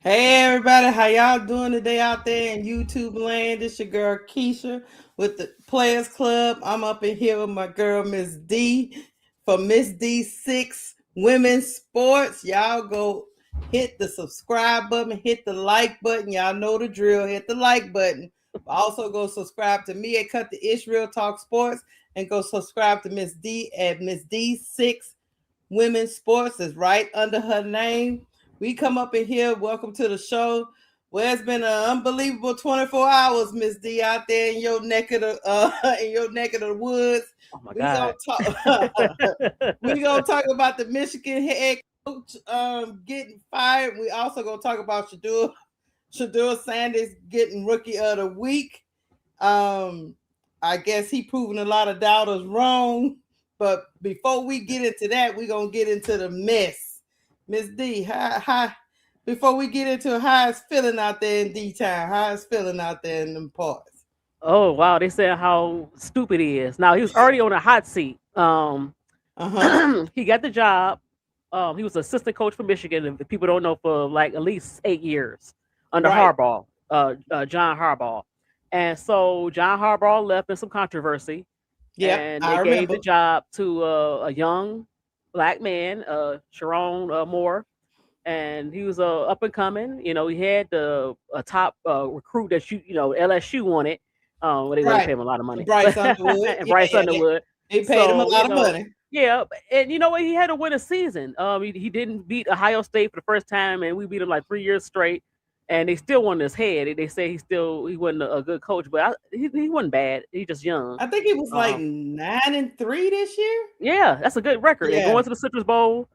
Hey everybody, how y'all doing today out there in YouTube land? This your girl Keisha with the Players Club. I'm up in here with my girl Miss D for Miss D6 Women's Sports. Y'all go hit the subscribe button, hit the like button. Y'all know the drill. Hit the like button. Also go subscribe to me at Cut the Israel Talk Sports and go subscribe to Miss D at Miss D6 Women's Sports. Is right under her name. We come up in here. Welcome to the show. Well, it's been an unbelievable 24 hours, Miss D, out there in your neck of the woods. Oh my We gonna God. talk. We gonna talk about the Michigan head coach getting fired. We also gonna talk about Shedeur Sanders getting Rookie of the Week. Um, I guess he proven a lot of doubters wrong. But before we get into that, we're gonna get into the mess. Miss D, how before we get into how it's feeling out there in D town, how it's feeling out there in them parts. Oh wow, they said how stupid he is. Now he was already on a hot seat. Uh-huh. He got the job. He was assistant coach for Michigan, and people don't know, for like at least 8 years under Right. Harbaugh, John Harbaugh. And so John Harbaugh left in some controversy, Yep, and I they gave remember. the job to a young black man, Sharon Moore, and he was up and coming. You know, he had a top recruit that LSU wanted. Well, they wasn't Right. paying him a lot of money, Bryce Underwood. and Yeah, Bryce yeah. Underwood. They paid him a So lot of money. yeah, and you know what? He had to win a season. He didn't beat Ohio State for the first time, and we beat him like 3 years straight. And they still wanted his head. They say he wasn't a good coach, but he wasn't bad. He just young. I think he was like Um, 9-3 this year. yeah, that's a good record. And Yeah. going to the Citrus Bowl,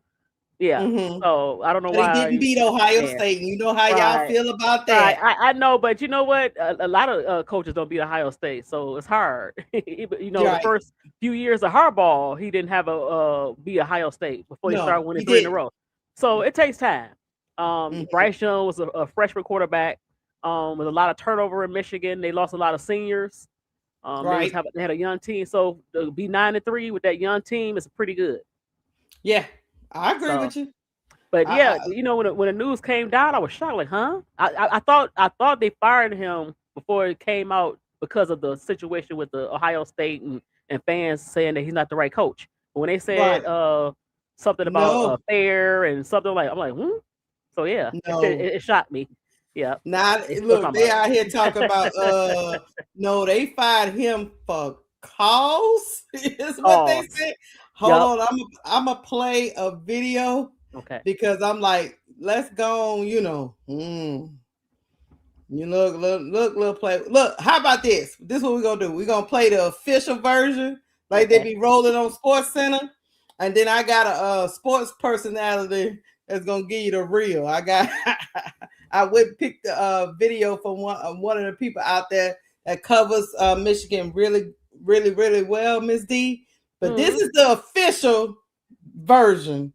yeah. Mm-hmm. So I don't know But he why didn't he beat was Ohio mad. State. And you know how y'all Right. feel about Right, that. I know, but you know what? A lot of coaches don't beat Ohio State, so it's hard. The Right. first few years of Harbaugh, he didn't have a beat Ohio State before they started No, winning he three in a didn't. row. So it takes time. Mhm. Bryce Young was a freshman quarterback. With a lot of turnover in Michigan, they lost a lot of seniors. Right. They had a young team, so to be 9-3 with that young team is pretty good. Yeah, I agree So with you. but I yeah, when the news came down, I was shocked. Like, huh? I thought they fired him before it came out because of the situation with the Ohio State and fans saying that he's not the right coach. But when they right. said something about No, fair and something like, I'm like, hmm. So yeah, no. it shocked me. Yeah, Not they still look, talking they about it. out here talking about no, they fired him for cause. Is what they Oh, said. Hold yep. on, I'm gonna play a video Okay. because I'm like, let's go on, You look, little play. Look, how about this? This is what we're gonna do. We're gonna play the official version, like they Okay. be rolling on Sports Center, and then I got a sports personality that's gonna give you the real. I got. I would pick the video from one of the people out there that covers Michigan really, really, really well, Miss D. But this Hmm. is the official version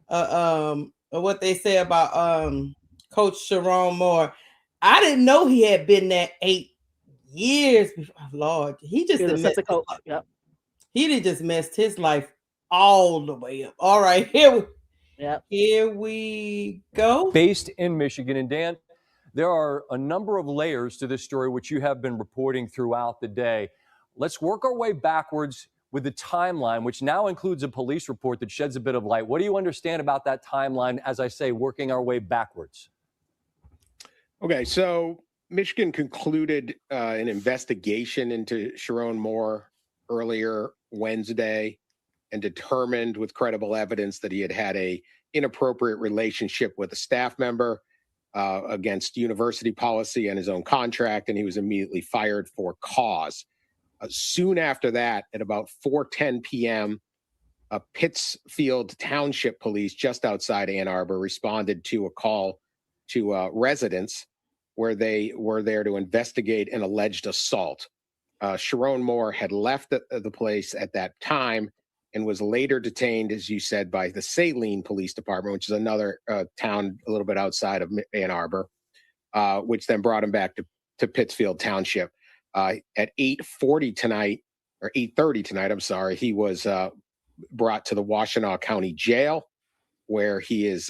of what they say about Coach Sharon Moore. I didn't know he had been there 8 years before. Lord, he He just was done messed assistant his coach. life. Yep. He did just messed his life all the way up. All right, Yep. here we go. Based in Michigan. And Dan, there are a number of layers to this story, which you have been reporting throughout the day. Let's work our way backwards with the timeline, which now includes a police report that sheds a bit of light. What do you understand about that timeline, as I say, working our way backwards? Okay, so Michigan concluded an investigation into Sharon Moore earlier Wednesday and determined with credible evidence that he had had a inappropriate relationship with a staff member against university policy and his own contract, and he was immediately fired for cause. Soon after that, at about 4:10 p.m., Pittsfield Township Police, just outside Ann Arbor, responded to a call to residents where they were there to investigate an alleged assault. Sharon Moore had left the place at that time and was later detained, as you said, by the Saline Police Department, which is another town a little bit outside of Ann Arbor, which then brought him back to Pittsfield Township. At 8:40 tonight, or 8:30 tonight, I'm sorry, he was brought to the Washtenaw County Jail, where he is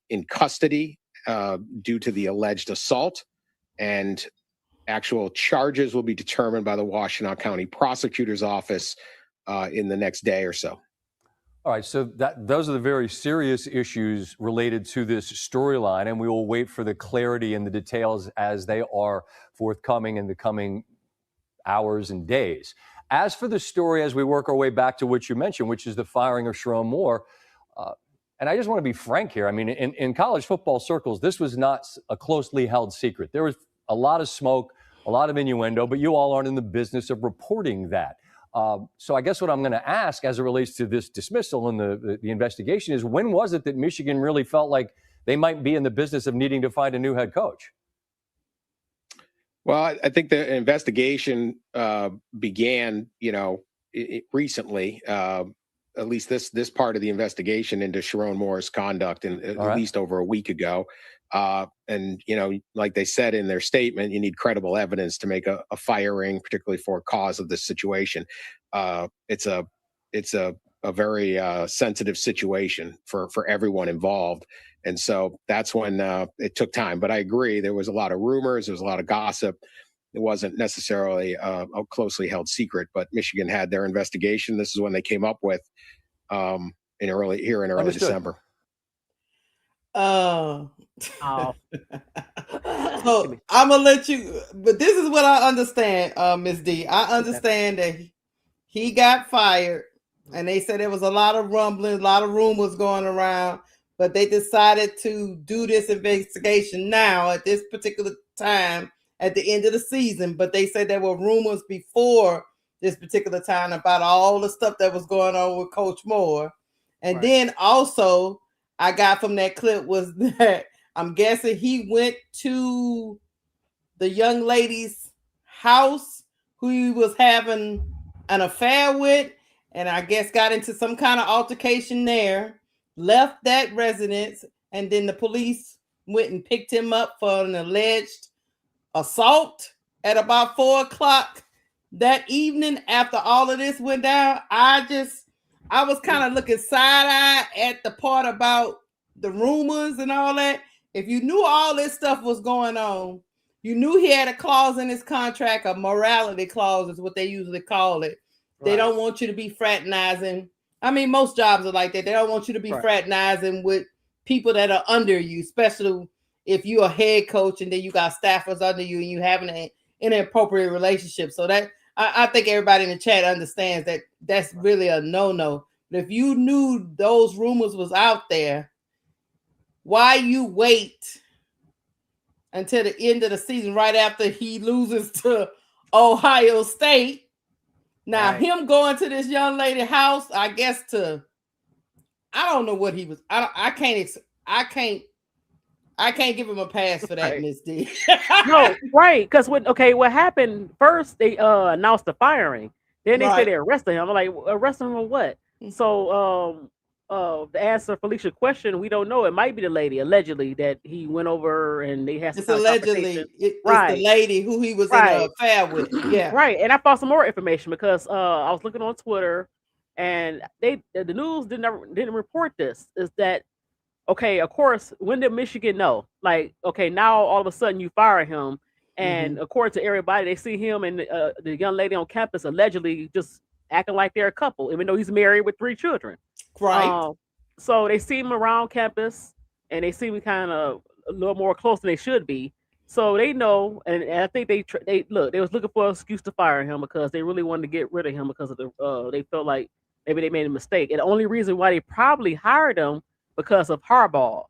in custody due to the alleged assault, and actual charges will be determined by the Washtenaw County Prosecutor's Office in the next day or so. All right, so those are the very serious issues related to this storyline, and we will wait for the clarity and the details as they are forthcoming in the coming hours and days. As for the story, as we work our way back to what you mentioned, which is the firing of Sherrone Moore, and I just want to be frank here. I mean, in college football circles, this was not a closely held secret. There was a lot of smoke, a lot of innuendo, but you all aren't in the business of reporting that. So I guess what I'm going to ask as it relates to this dismissal and the investigation is, when was it that Michigan really felt like they might be in the business of needing to find a new head coach? Well, I think the investigation began, recently. At least this part of the investigation into Sherrone Moore's conduct, and at least over a week ago. And like they said in their statement, you need credible evidence to make a firing, particularly for a cause of this situation. It's a very sensitive situation for everyone involved. And so that's when it took time. But I agree, there was a lot of rumors, there was a lot of gossip. It wasn't necessarily a closely held secret, but Michigan had their investigation. This is when they came up with in early December. So I'm gonna let you, but this is what I understand, Ms. D. I understand that he got fired, and they said there was a lot of rumbling, a lot of rumors going around, but they decided to do this investigation now at this particular time at the end of the season. But they said there were rumors before this particular time about all the stuff that was going on with Coach Moore. And then also I got from that clip was that I'm guessing he went to the young lady's house who he was having an affair with, and I guess got into some kind of altercation there, left that residence, and then the police went and picked him up for an alleged assault at about 4:00 that evening. After all of this went down, I was kind of looking side-eye at the part about the rumors and all that. If you knew all this stuff was going on, you knew he had a clause in his contract, a morality clause is what they usually call it. They don't want you to be fraternizing. I mean, most jobs are like that. They don't want you to be fraternizing with people that are under you, especially if you're a head coach and then you got staffers under you and you having an inappropriate relationship. So that I think everybody in the chat understands that that's really a no-no. But if you knew those rumors was out there, why you wait until the end of the season, right after he loses to Ohio State? Now, him going to this young lady's house, I guess I don't know what he was. I can't give him a pass for that, Miss D. No, right. Because what happened first, they announced the firing. Then they said they arrested him. I'm like, arrest him for what? So the answer Felicia's question, we don't know. It might be the lady, allegedly, that he went over and they had some it's allegedly it's the lady who he was in an affair with. Yeah. Right. And I found some more information because I was looking on Twitter, and the news didn't report this. Is that okay? Of course, when did Michigan know? Like, okay, now all of a sudden you fire him, and according to everybody, they see him and the young lady on campus allegedly just acting like they're a couple, even though he's married with 3 children. Right. So they see him around campus, and they see me kind of a little more close than they should be. So they know, and I think they was looking for an excuse to fire him because they really wanted to get rid of him because of they felt like maybe they made a mistake. And the only reason why they probably hired him because of Harbaugh.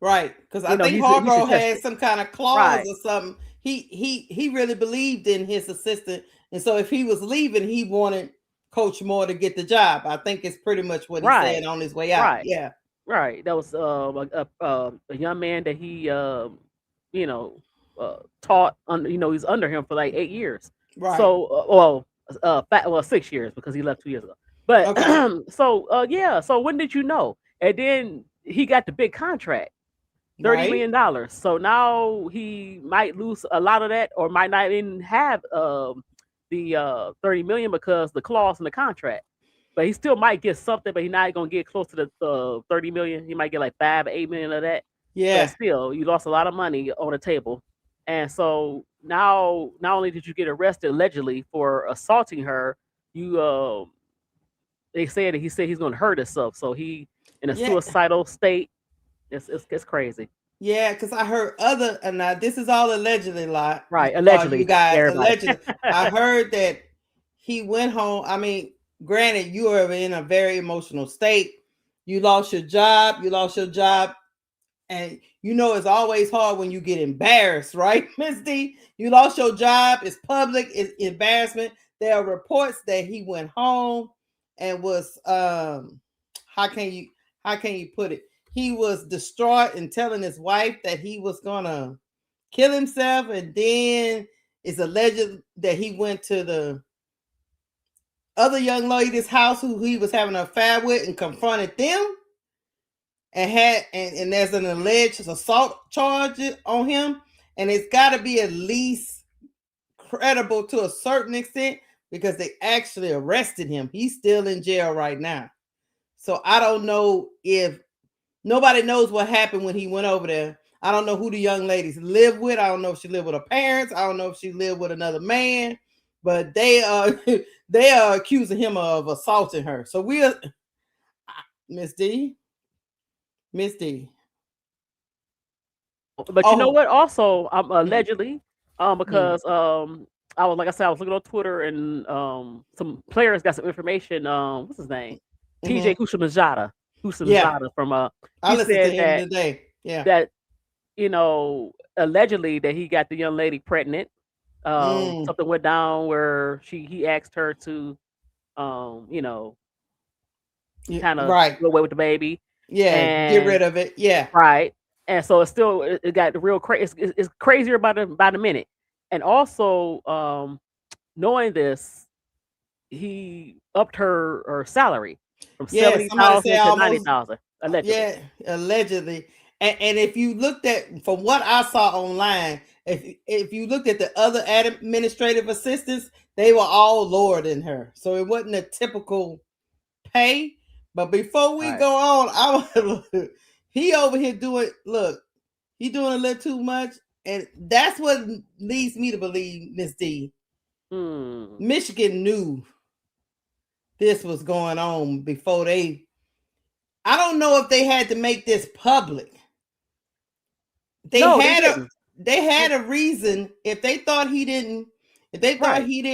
Right, because I think Harbaugh had some kind of clause or something. He really believed in his assistant, and so if he was leaving, he wanted Coach Moore to get the job. I think it's pretty much what he said on his way out. Right. Yeah. Right. That was a young man that he taught he's under him for like 8 years. Right. So 6 years because he left 2 years ago. But so when did you know? And then he got the big contract, $30 million. So now he might lose a lot of that, or might not even have the $30 million because the clause in the contract. But he still might get something, but he's not gonna get close to the $30 million. He might get like $5 or $8 million of that. Yeah. But still, you lost a lot of money on the table. And so now, not only did you get arrested allegedly for assaulting her, you they said that he said he's going to hurt himself. So he in a Yeah. suicidal state. It's crazy. Yeah, because I heard other, and now this is all allegedly, like Right, you allegedly, guys, everybody. allegedly. I heard that he went home. I mean, granted, you are in a very emotional state. You lost your job. And you know it's always hard when you get embarrassed, right, Miss D? You lost your job. It's public. It's embarrassment. There are reports that he went home and was how can you put it? He was distraught and telling his wife that he was gonna kill himself, and then it's alleged that he went to the other young lady's house who he was having an affair with and confronted them, and there's an alleged assault charge on him, and it's got to be at least credible to a certain extent because they actually arrested him. He's still in jail right now, so I don't know if nobody knows what happened when he went over there. I don't know who the young ladies live with. I don't know if she lived with her parents. I don't know if she lived with another man, but they they are accusing him of assaulting her. So we're Miss D. But you know what? Also, allegedly, because I was, like I said, I was looking on Twitter, and some players got some information. What's his name? TJ Hushamajada from I he listened said to him that today. Yeah. that allegedly that he got the young lady pregnant. Something went down where he asked her to kind of right. go away with the baby. Yeah, and get rid of it. Yeah. Right. And so it got the real crazy. It's crazier by the minute. And also, knowing this, he upped her salary from 70,000 to 90,000. Allegedly. Yeah, allegedly. And if you looked at, from what I saw online, if you looked at the other administrative assistants, they were all lower than her. So it wasn't a typical pay. But before we go on, he over here doing, look, he doing a little too much. And that's what leads me to believe, Miss D. Michigan knew this was going on before I don't know if they had to make this public. They had a reason. If they thought he didn't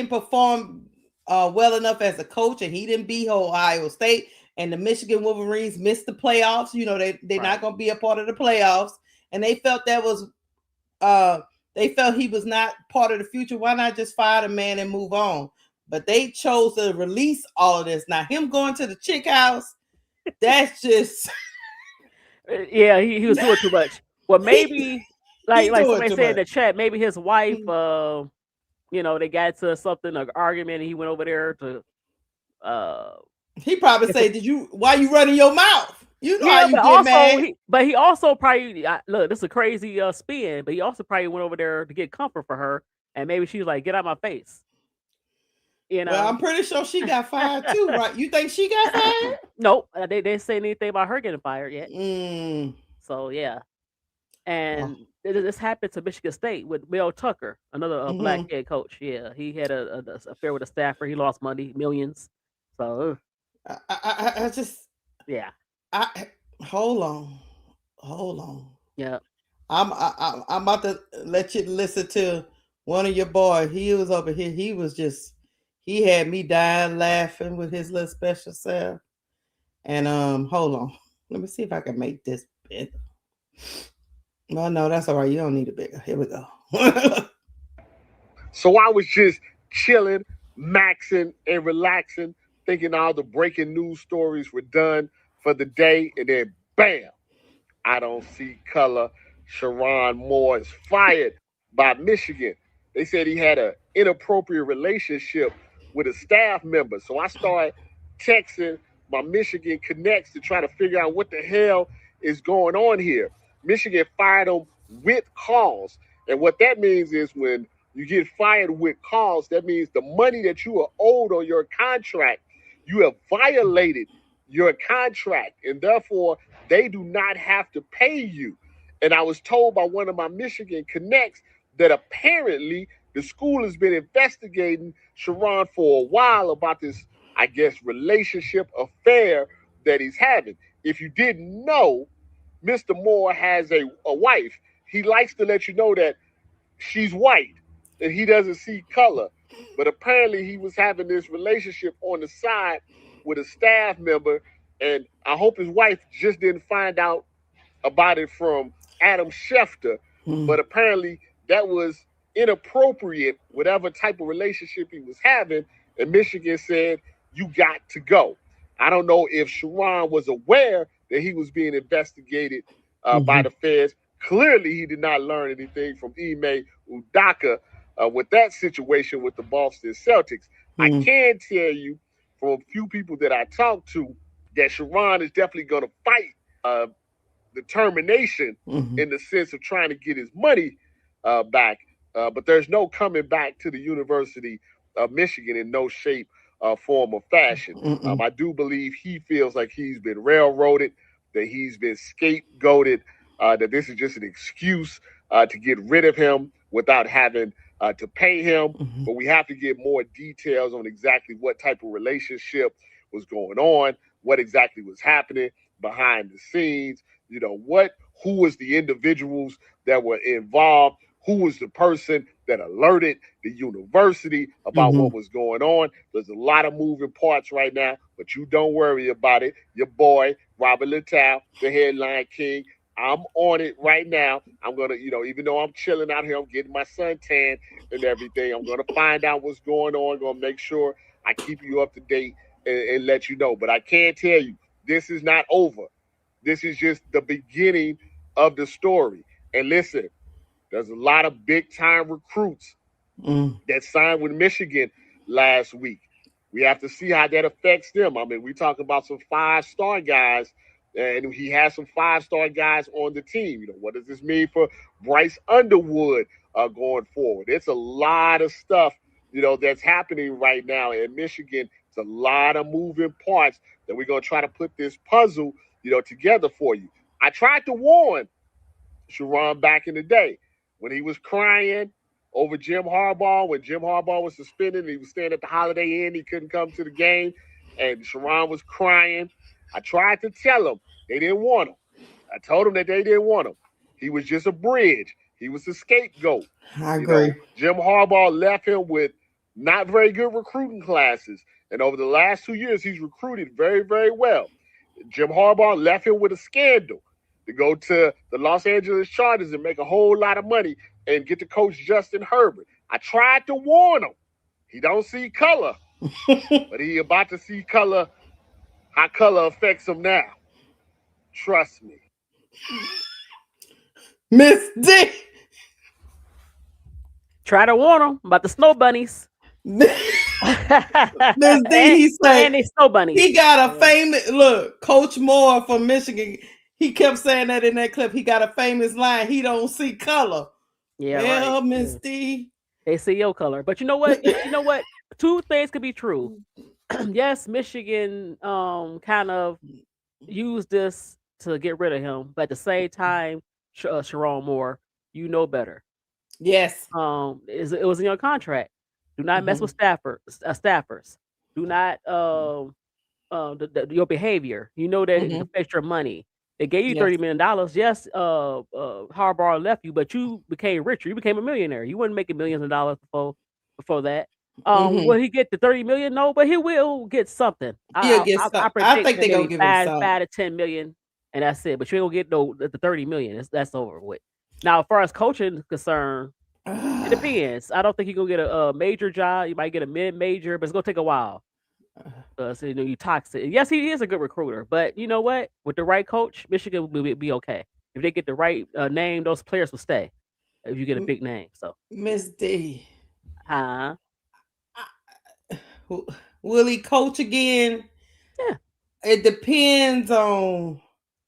perform well enough as a coach, and he didn't beat Ohio State, and the Michigan Wolverines missed the playoffs, they're not going to be a part of the playoffs, and they felt that was they felt he was not part of the future. Why not just fire the man and move on? But they chose to release all of this. Now, him going to the chick house, that's just yeah, he was doing too much. Well, maybe like somebody said in the chat, maybe his wife, they got to something, an argument, and he went over there to. He probably say, why you running your mouth? You know how you but get mad. But he also probably look. This is a crazy spin. But he also probably went over there to get comfort for her, and maybe she was like, "Get out of my face." Well, I'm pretty sure she got fired too, right? You think she got fired? Nope. They didn't say anything about her getting fired yet. So yeah, and this happened to Michigan State with Mel Tucker, another black head coach. Yeah, he had a affair with a staffer. He lost money, millions. So I just hold on. Yeah, I'm about to let you listen to one of your boys. He was over here. He had me dying laughing with his little special self. And hold on. Let me see if I can make this bigger. No, that's all right. You don't need it bigger. Here we go. So I was just chilling, maxing, and relaxing, thinking all the breaking news stories were done for the day, and then bam, I don't see color. Sharon Moore is fired by Michigan. They said he had an inappropriate relationship with a staff member. So I started texting my Michigan connects to try to figure out what the hell is going on here. Michigan fired him with cause. And what that means is when you get fired with cause, that means the money that you are owed on your contract, you have violated your contract, and therefore they do not have to pay you. And I was told by one of my Michigan connects that apparently the school has been investigating Sharon for a while about this, I guess, relationship affair that he's having. If you didn't know, Mr. Moore has a wife. He likes to let you know that she's white and he doesn't see color. But apparently he was having this relationship on the side with a staff member, and I hope his wife just didn't find out about it from Adam Schefter. But apparently that was inappropriate, whatever type of relationship he was having, and Michigan said, you got to go. I don't know if Sharon was aware that he was being investigated by the feds. Clearly, he did not learn anything from Ime Udoka with that situation with the Boston Celtics. I can tell you from a few people that I talked to that Sharon is definitely going to fight determination in the sense of trying to get his money back. But there's no coming back to the University of Michigan in no shape, form, or fashion. I do believe he feels like he's been railroaded, that he's been scapegoated, that this is just an excuse to get rid of him without having to pay him. But we have to get more details on exactly what type of relationship was going on, what exactly was happening behind the scenes, you know, who was the individuals that were involved, who was the person that alerted the university about what was going on. There's a lot of moving parts right now, but you don't worry about it. Your boy, Robert Littal, the headline king, I'm on it right now. I'm going to, you know, even though I'm chilling out here, I'm getting my suntan and everything, I'm going to find out what's going on. Going to make sure I keep you up to date and let you know. But I can tell you, this is not over. This is just the beginning of the story. And listen, there's a lot of big-time recruits that signed with Michigan last week. We have to see how that affects them. I mean, we talk about some 5-star guys, and he has some 5-star guys on the team. You know, what does this mean for Bryce Underwood going forward? It's a lot of stuff, you know, that's happening right now in Michigan. It's a lot of moving parts that we're going to try to put this puzzle, you know, together for you. I tried to warn Sharon back in the day when he was crying over Jim Harbaugh, when Jim Harbaugh was suspended and he was staying at the Holiday Inn. He couldn't come to the game, and Sharon was crying. I tried to tell him they didn't want him. I told him that they didn't want him. He was just a bridge. He was a scapegoat. I agree. Jim Harbaugh left him with not very good recruiting classes. And over the last 2 years, he's recruited very, very well. Jim Harbaugh left him with a scandal to go to the Los Angeles Chargers and make a whole lot of money and get to coach Justin Herbert. I tried to warn him. He don't see color, but he about to see color, how color affects him now. Trust me. Miss D. Try to warn him about the snow bunnies. Miss D, he said, and they snow bunnies. he got a famous, look, Coach Moore from Michigan, he kept saying that in that clip. He got a famous line, he don't see color. Yeah, well, right. Miss D. They see your color. But you know what? Two things could be true. Yes, Michigan kind of used this to get rid of him, but at the same time, Sharon Moore, you know better. Yes. It was in your contract. Do not mess with staffers. Do not your behavior. You know that it affects your money. They gave you $30 million. Yes, Harbaugh left you, but you became richer. You became a millionaire. You wasn't making millions of dollars before that. Will he get the $30 million? No, but he will get something. He'll get something. I think they're gonna give him $5 to $10 million, and that's it. But you ain't gonna get the $30 million. That's over with. Now, as far as coaching is concerned, it depends. I don't think you're gonna get a major job. You might get a mid-major, but it's gonna take a while. So you toxic. Yes, he is a good recruiter, but you know what? With the right coach, Michigan will be okay. If they get the right name, those players will stay. If you get a big name, so Miss D, will he coach again? Yeah, it depends on.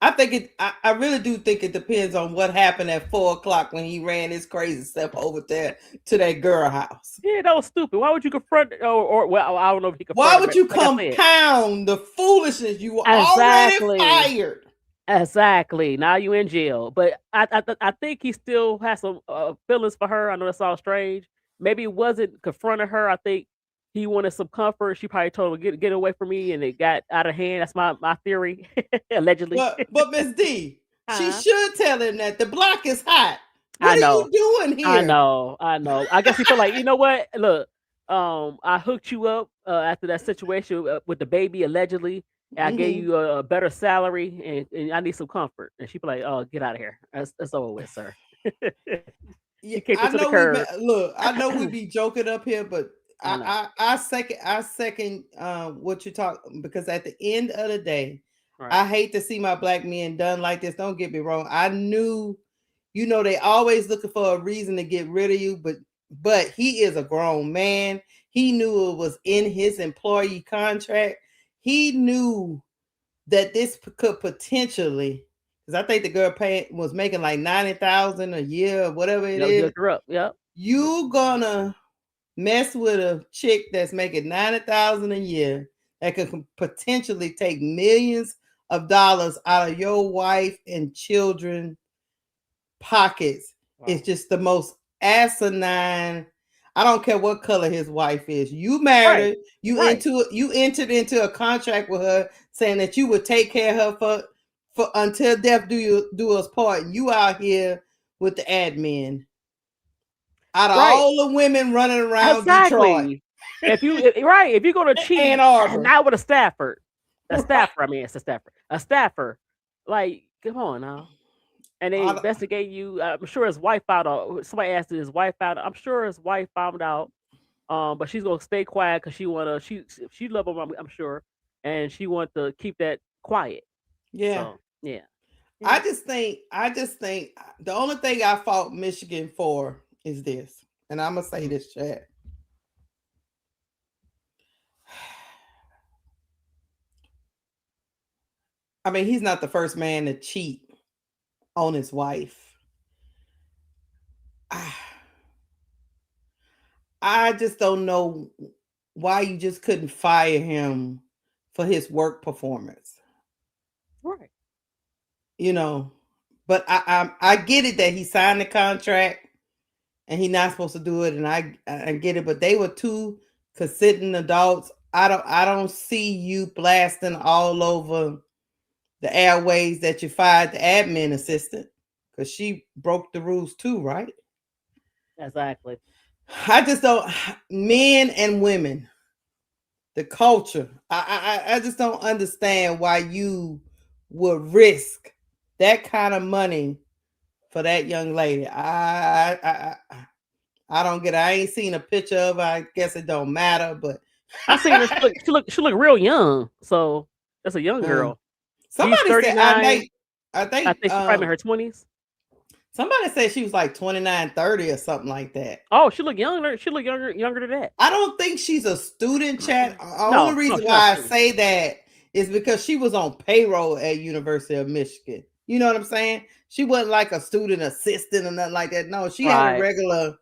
I really do think it depends on what happened at 4:00 when he ran his crazy stuff over there to that girl house. Yeah, that was stupid. Why would you confront? Or well, I don't know if he confronted. Why would you compound the foolishness? You were already fired. Exactly. Now you in jail. But I think he still has some feelings for her. I know that's all strange. Maybe it wasn't confronting her. I think he wanted some comfort. She probably told him get away from me, and it got out of hand. That's my theory, allegedly. But Miss D, she should tell him that the block is hot. What I are know. you doing here? I know. I guess he feel like, you know what? Look, I hooked you up after that situation with the baby allegedly. And I gave you a better salary, and I need some comfort. And she be like, "Oh, get out of here. That's over with, sir." Yeah, I know look, I know we be joking up here, but I second what you talk, because at the end of the day, right, I hate to see my black men done like this. Don't get me wrong. I knew, you know, they always looking for a reason to get rid of you, but he is a grown man. He knew it was in his employee contract. He knew that this could potentially, because I think the girl was making like $90,000 a year or whatever it is. Yep. You gonna mess with a chick that's making $90,000 a year that could potentially take millions of dollars out of your wife and children pockets. Wow. It's just the most asinine. I don't care what color his wife is. You married her. You entered into a contract with her saying that you would take care of her for until death do us part. And you out here with the admin. Out of all the women running around Detroit. If you're gonna cheat, not with a staffer. A staffer. Like, come on now. And they investigate you. I'm sure his wife found out. Somebody asked his wife out. I'm sure his wife found out. But she's gonna stay quiet because she love him. I'm sure, and she want to keep that quiet. Yeah. So, yeah. I just think the only thing I fought Michigan for is this, and I'm gonna say this, chat. I mean, he's not the first man to cheat on his wife. I just don't know why you just couldn't fire him for his work performance. Right. You know, but I get it that he signed the contract and he's not supposed to do it, and I get it, but they were two consenting adults. I don't see you blasting all over the airways that you fired the admin assistant, because she broke the rules too, right? Exactly. I just don't, men and women, the culture. I just don't understand why you would risk that kind of money for that young lady. I don't get it. I ain't seen a picture of her. I guess it don't matter, but I seen her. She look real young. So that's a young girl. Somebody said I think she's probably in her 20s. Somebody said she was like 29, 30 or something like that. Oh, she looked younger. She looked younger than that. I don't think she's a student, chat. The only reason why I say that is because she was on payroll at University of Michigan. You know what I'm saying? She wasn't like a student assistant or nothing like that. No, she had a regular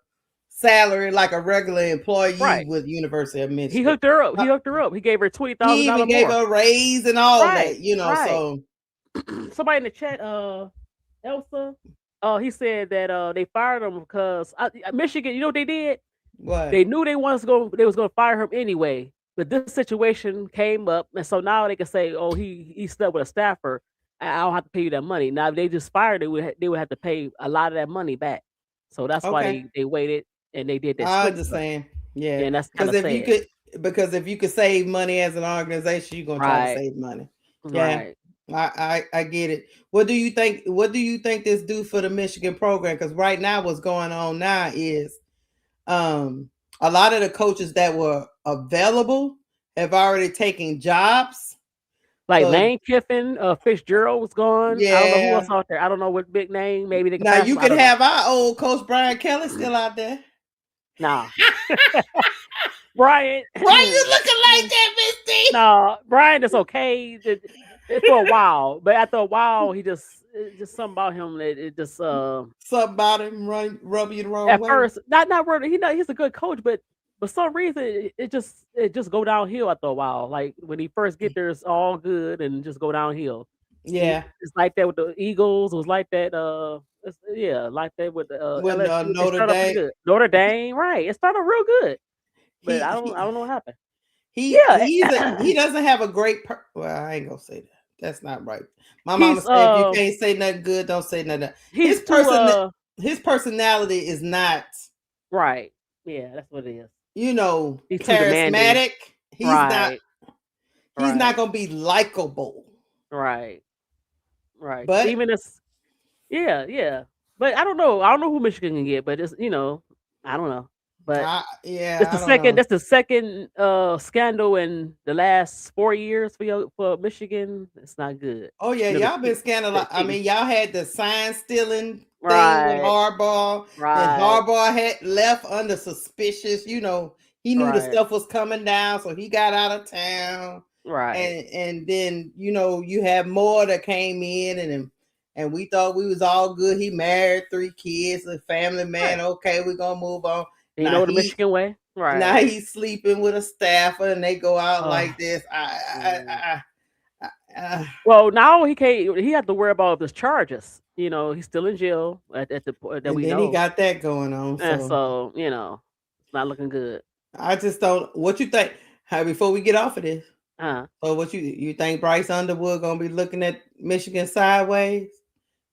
salary, like a regular employee with University of Michigan. He hooked her up. He gave her $20,000. He even gave her a raise and all that. You know, so somebody in the chat, Elsa. He said that they fired him because Michigan. You know what they did? What? They knew they was going to fire him anyway. But this situation came up, and so now they can say, "Oh, he slept with a staffer. I don't have to pay you that money." Now if they just fired, they would have to pay a lot of that money back. So that's why they waited and they did that. I understand. Yeah, and that's kind of sad. Because if you could save money as an organization, you're gonna try to save money. Yeah. Right. I get it. What do you think this do for the Michigan program? Because right now what's going on now is a lot of the coaches that were available have already taken jobs. Like Lane Kiffin, Fitzgerald was gone. Yeah. I don't know who else out there. I don't know what big name. Maybe they can now you could have our old coach Brian Kelly still out there. Nah. Brian. Why you looking like that, Miss D? No, Brian is okay for a while, but after a while, he just something about him that it just something about him rub you the wrong way. At first, not really. He's a good coach, but for some reason it just go downhill after a while. Like when he first get there, it's all good and just go downhill. Yeah. It's like that with the Eagles. It was like that. Like that with the With LSU. It Notre started pretty Dame. good. Notre Dame, right? It started real good, but I don't know what happened. He doesn't have a great. Well, I ain't gonna say that. That's not right. My mama said, if you can't say nothing good, don't say nothing. His personality is not right. Yeah, that's what it is. He's charismatic. He's right. not gonna be likable. Right. Right. But even it's yeah. But I don't know. I don't know who Michigan can get, but it's I don't know. But that's the second scandal in the last 4 years for Michigan. It's not good. Oh yeah, y'all been scandalized. I mean, y'all had the sign stealing thing with Harbaugh. Right. And Harbaugh had left under suspicious. He knew the stuff was coming down, so he got out of town. Right. And then you have more that came in and we thought we was all good. He married 3 kids, a family man. Right. Okay, we're gonna move on. The Michigan way. Right. Now he's sleeping with a staffer and they go out like this. Well, now he can't. He have to worry about his charges. He's still in jail at the point that we know. And then he got that going on. And so it's not looking good. I just don't. What you think? Before we get off of this, so what you think Bryce Underwood gonna be looking at Michigan sideways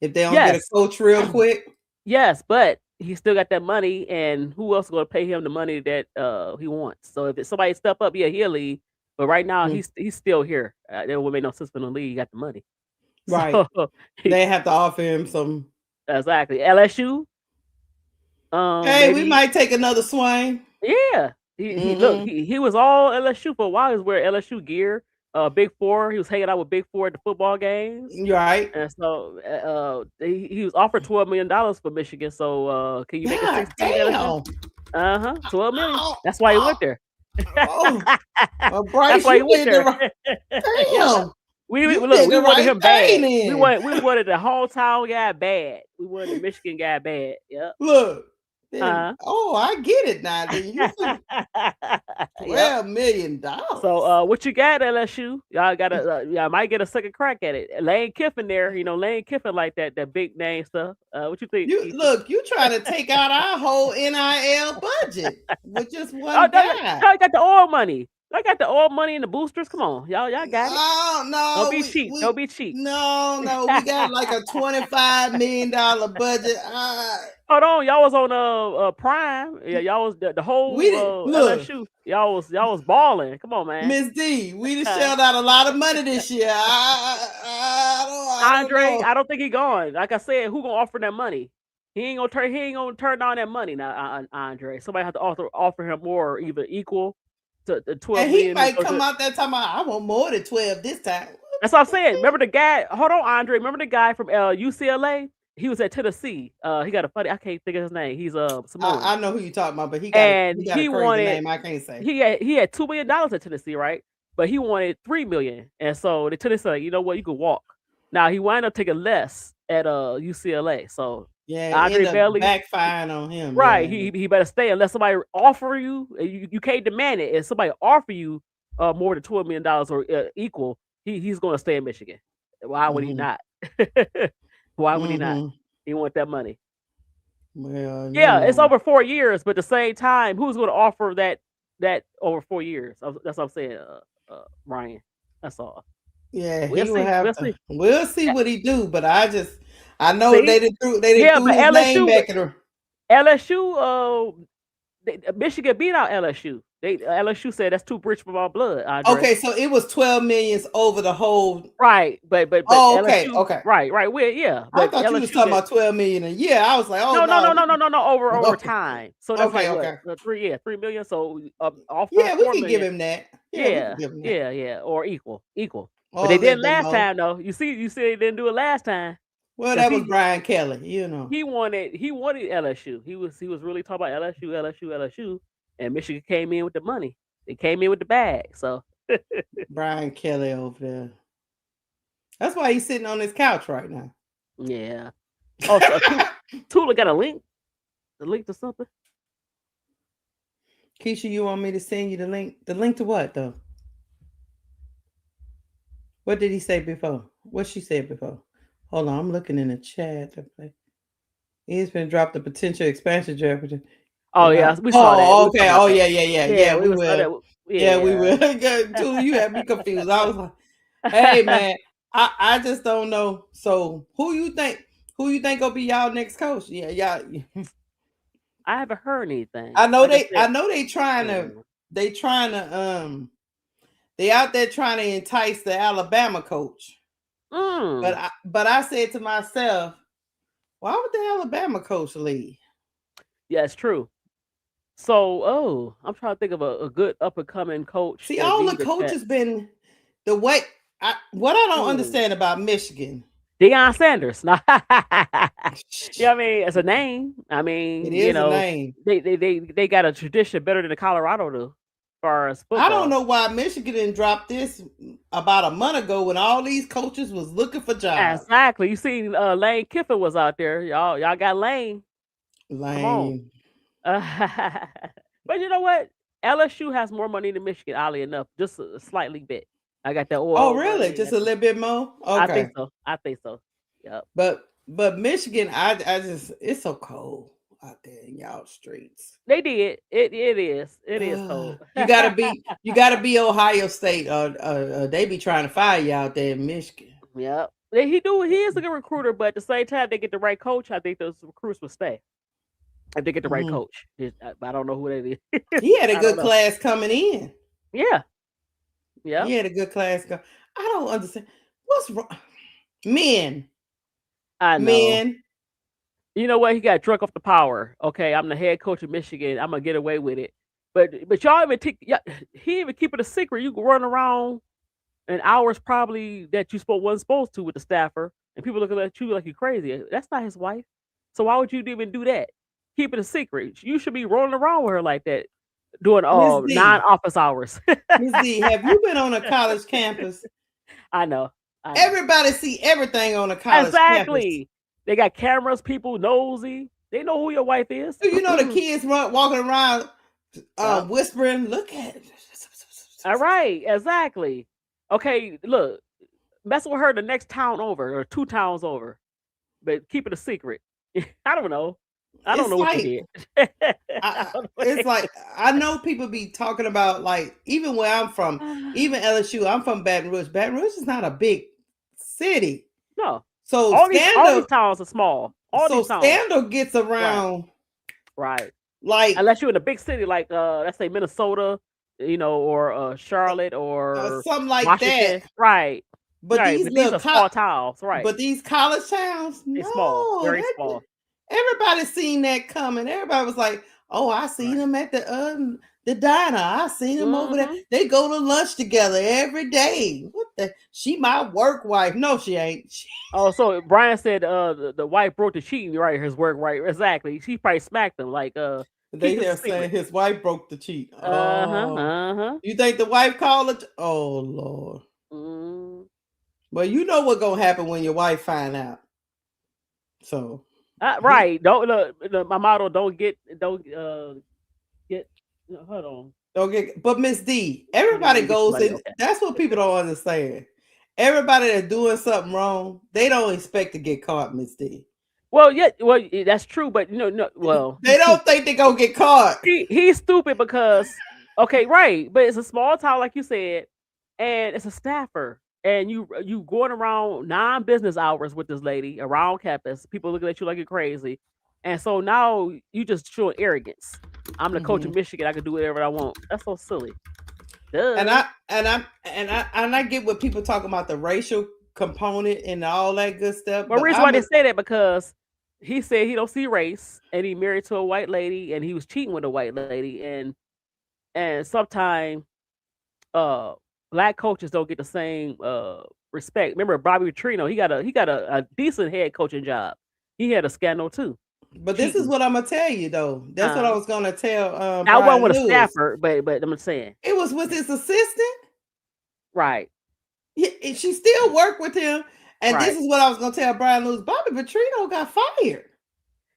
if they don't get a coach real quick? Yes, but he still got that money, and who else is going to pay him the money that he wants? So if somebody step up, he'll leave. But right now, he's still here. There would make no sense for him to leave. He got the money, right? So, they have to offer him some. Exactly. LSU. Hey, we might take another swing. Yeah, he was all LSU for a while. He was wearing LSU gear. Big Four. He was hanging out with Big Four at the football games. Right. And so he was offered $12 million for Michigan. So can you make it 16? $12 million. That's why he went there. Bryce, that's why he went there. Damn. We wanted him bad. We wanted the hometown guy bad. We wanted the Michigan guy bad. Yep. Look. I get it now. $12 million. So what you got, LSU? Y'all gotta y'all might get a second crack at it. Lane Kiffin there, Lane Kiffin like that big name stuff. What you think? You trying to take out our whole NIL budget with just one guy. Y'all got the oil money. I got the oil money and the boosters. Come on, y'all got it. Oh no! Don't be cheap. Don't be cheap. No, we got like a $25 million budget. Hold on, y'all was on Prime. Yeah, y'all was the whole LSU. Y'all was balling. Come on, man. Miss D, we just shelled out a lot of money this year. Andre, I don't think he going. Like I said, who gonna offer that money? He ain't gonna turn down that mony now, Andre. Somebody have to offer him more, either equal to 12 and he might come out there talking about, I want more than 12 this time. That's what I'm saying. Remember the guy? Hold on, Andre. Remember the guy from UCLA? He was at Tennessee. He got a funny. I can't think of his name. He's I know who you're talking about, but he got a crazy name. I can't say. He had $2 million at Tennessee, right? But he wanted $3 million, and so the Tennessee, like, you know what, you could walk. Now he wound up taking less at UCLA. So Andre Bailey backfiring on him. Right. Yeah. He better stay unless somebody offer you. You can't demand it. If somebody offer you more than $12 million or equal, he's going to stay in Michigan. Why would he not? Why would he not? He want that money. Well, it's over 4 years, but at the same time, who's going to offer that over 4 years? That's what I'm saying, Ryan. That's all. Yeah, we'll see what he do, but I know they didn't threw his name back at her. LSU, Michigan beat out LSU. LSU said that's too rich for my blood. Andre. Okay, so it was 12 million over the whole. Right, but LSU, okay, right. Well, I thought you was talking about 12 million a year. I was like, no, over time. So that's what, 3 million. So offer. Yeah, we can give him that. Yeah, or equal. But they didn't last time though. You see, they didn't do it last time. Well, that was Brian Kelly, He wanted LSU. He was really talking about LSU, and Michigan came in with the money. They came in with the bag. So Brian Kelly over there. That's why he's sitting on his couch right now. Yeah. Oh, so Tula got a link. The link to something. Keisha, you want me to send you the link? The link to what though? What did he say before? What she said before? Hold on, I'm looking in the chat. He's been dropped the potential expansion draft. Oh yeah, we saw that. Oh, We okay. talking about Oh, that. yeah. we We saw that. will. Yeah, we will. Too, you had me confused. I was like, hey man, I just don't know. So who you think gonna be y'all next coach? Yeah, y'all. I haven't heard anything. I know Like I know they trying to they out there trying to entice the Alabama coach. But I said to myself, why would the Alabama coach leave? Yeah, it's true. So, I'm trying to think of a good up and coming coach. See, all the coaches been the way. What I don't understand about Michigan. Deion Sanders. Yeah, I mean, it's a name. I mean, it is a name. They got a tradition better than the Colorado do, as far as football. I don't know why Michigan didn't drop this about a month ago when all these coaches was looking for jobs. Exactly. You seen Lane Kiffin was out there. Y'all got Lane. Lane. But you know what? LSU has more money than Michigan, oddly enough, just a slightly bit. I got that oil. Oh, really? Just a little bit more? Okay. I think so. Yep. But Michigan, I just, it's so cold out there in y'all streets. They did. It is. It is cold. You gotta be Ohio State, or they be trying to fire you out there in Michigan. Yep. He is a good recruiter, but at the same time, they get the right coach. I think those recruits will stay. If they get the right coach. I don't know who that is. He had a good class coming in. Yeah. Yeah. He had a good class. I don't understand. What's wrong? Men. I know. Men. You know what? He got drunk off the power. Okay, I'm the head coach of Michigan. I'm gonna get away with it. But y'all even he even keep it a secret. You can run around in hours probably that you wasn't supposed to with the staffer, and people looking at you like you're crazy. That's not his wife. So why would you even do that? Keep it a secret. You should be rolling around with her like that, doing non-office hours. Ms. D, have you been on a college campus? I know. Everybody see everything on a college campus. They got cameras, people nosy. They know who your wife is. You know the kids walking around whispering, look at it. All right, exactly. Okay, look, mess with her the next town over or 2 towns over, but keep it a secret. I don't know. I don't know what you did. It's like, I know people be talking about, like, even where I'm from, even LSU, I'm from Baton Rouge. Baton Rouge is not a big city. No. So all these towns are small. Scandal gets around. Right. Like, unless you're in a big city like let's say Minnesota, or Charlotte or something like Washington. that. Right. But these are small towns, right? But these college towns, they're small, very small. Everybody seen that coming. Everybody was like, "Oh, I seen them at the diner. I seen them over there. They go to lunch together every day. What the? She my work wife? No, she ain't." Oh, so Brian said the wife broke the cheating, right? His work, right? Exactly. She probably smacked him like They are saying his wife broke the cheat. You think the wife called it? Oh Lord. Well, you know what's gonna happen when your wife find out. So. Right. Don't my motto. Don't get. Hold on. Don't get. But Miss D, everybody goes in. Okay. That's what people don't understand. Everybody that's doing something wrong, they don't expect to get caught, Miss D. Well, yeah, that's true, but no. Well, they don't think they gonna get caught. He's stupid because, okay, right, but it's a small town, like you said, and it's a staffer. And you going around non-business hours with this lady around campus, people looking at you like you're crazy, and so now you just showing arrogance. I'm the coach of Michigan. I can do whatever I want. That's so silly. Duh. And I get what people talking about, the racial component and all that good stuff. But the reason why they say that, because he said he don't see race, and he married to a white lady, and he was cheating with a white lady, and sometimes Black coaches don't get the same respect. Remember Bobby Petrino? He got a decent head coaching job. He had a scandal too. But this is what I'm gonna tell you though. That's what I was gonna tell. I wasn't with a staffer, but I'm saying it was with his assistant. Right. She still worked with him, and this is what I was gonna tell Brian Lewis. Bobby Petrino got fired,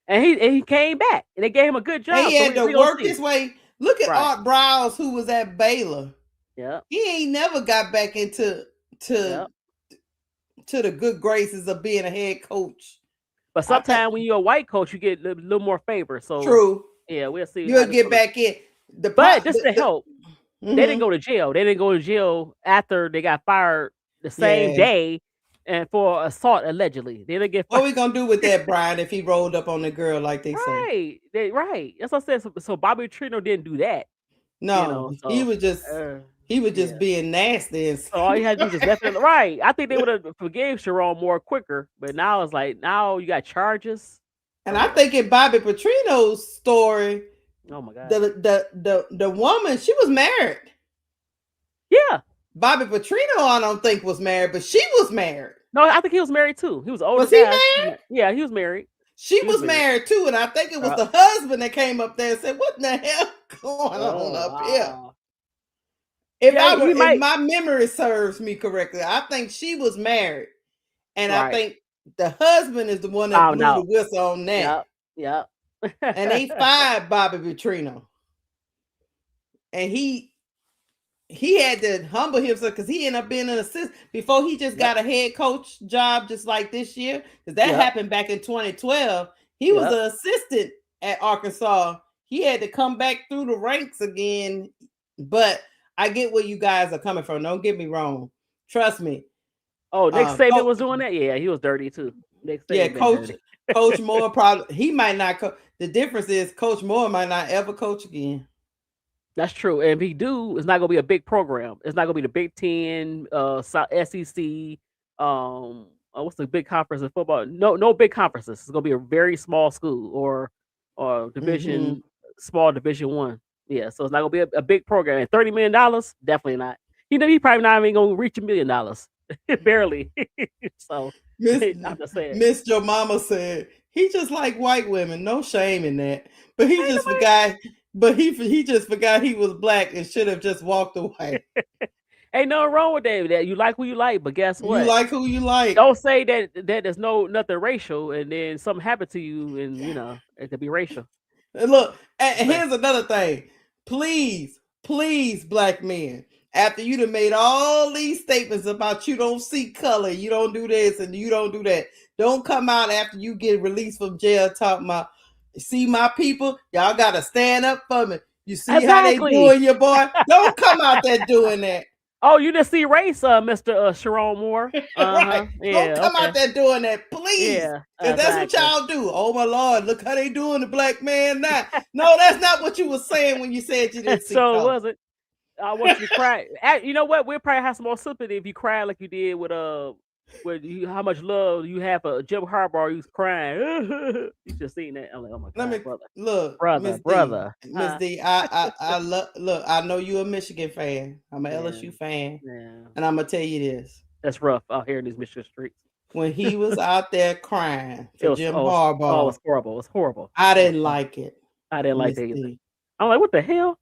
and he came back, and they gave him a good job. And he had to work his way. Look at Art Browse, who was at Baylor. Yeah, he ain't never got back into to the good graces of being a head coach. But sometimes when you're a white coach, you get a little more favor. So true. Yeah, we'll see. You'll get back in. But just to help, they didn't go to jail. They didn't go to jail after they got fired the same day and for assault allegedly. They didn't get fired. What we gonna do with that, Brian, if he rolled up on the girl like they say? Right. That's what I said. So Bobby Petrino didn't do that. No, he was just being nasty. And so all you had to do was just left it right. I think they would have forgave Sharon more quicker, but now it's like now you got charges. And I think in Bobby Petrino's story, oh my God, the woman, she was married. Yeah. Bobby Petrino, I don't think was married, but she was married. No, I think he was married too. He was older. Was he married? Yeah, he was married. She was married too, and I think it was the husband that came up there and said, "What the hell going on up here?" If my memory serves me correctly, I think she was married, and I think the husband is the one that blew the whistle on that. Yep. And they fired Bobby Petrino, and he had to humble himself because he ended up being an assistant before he just got a head coach job just like this year, because that happened back in 2012. He was an assistant at Arkansas. He had to come back through the ranks again, but I get where you guys are coming from. Don't get me wrong. Trust me. Oh, Nick Saban was doing that? Yeah, he was dirty too. Coach Moore probably, he might not the difference is Coach Moore might not ever coach again. That's true. And if he do, it's not gonna be a big program. It's not gonna be the Big Ten, SEC, what's the big conference in football? No big conferences. It's gonna be a very small school or division, small Division I. Yeah, so it's not gonna be a big program. And $30 million, definitely not. He probably not even gonna reach $1 million. Barely. So I'm just saying. Miss Your Mama said he just like white women. No shame in that. But he just forgot. But he just forgot he was black and should have just walked away. Ain't nothing wrong with that. That you like who you like, but guess what? You like who you like. Don't say that there's nothing racial, and then something happened to you, and it could be racial. And look, and here's another thing. Please, black men, after you done made all these statements about you don't see color, you don't do this and you don't do that, don't come out after you get released from jail talking about, see my people, y'all gotta stand up for me. You see how they doing your boy? Don't come out there doing that. Oh, you didn't see race, Mr. Sharon Moore. Right. Yeah, don't come out there doing that, please. Yeah, that's what y'all do. Oh my Lord, look how they doing the black man now. No, that's not what you were saying when you said you didn't see color. Was it? I want you to cry. You know what? We'll probably have some more sympathy if you cry like you did with how much love you have for Jim Harbaugh. You was crying. You should have seen that. I'm like, oh my God, brother. Look, brother. Miss D, I look. I know you're a Michigan fan. I'm an LSU fan, and I'm gonna tell you this. That's rough out here in these Michigan streets. When he was out there crying for Jim Harbaugh, it was horrible. It was horrible. I didn't like it. I didn't like that either. I'm like, what the hell?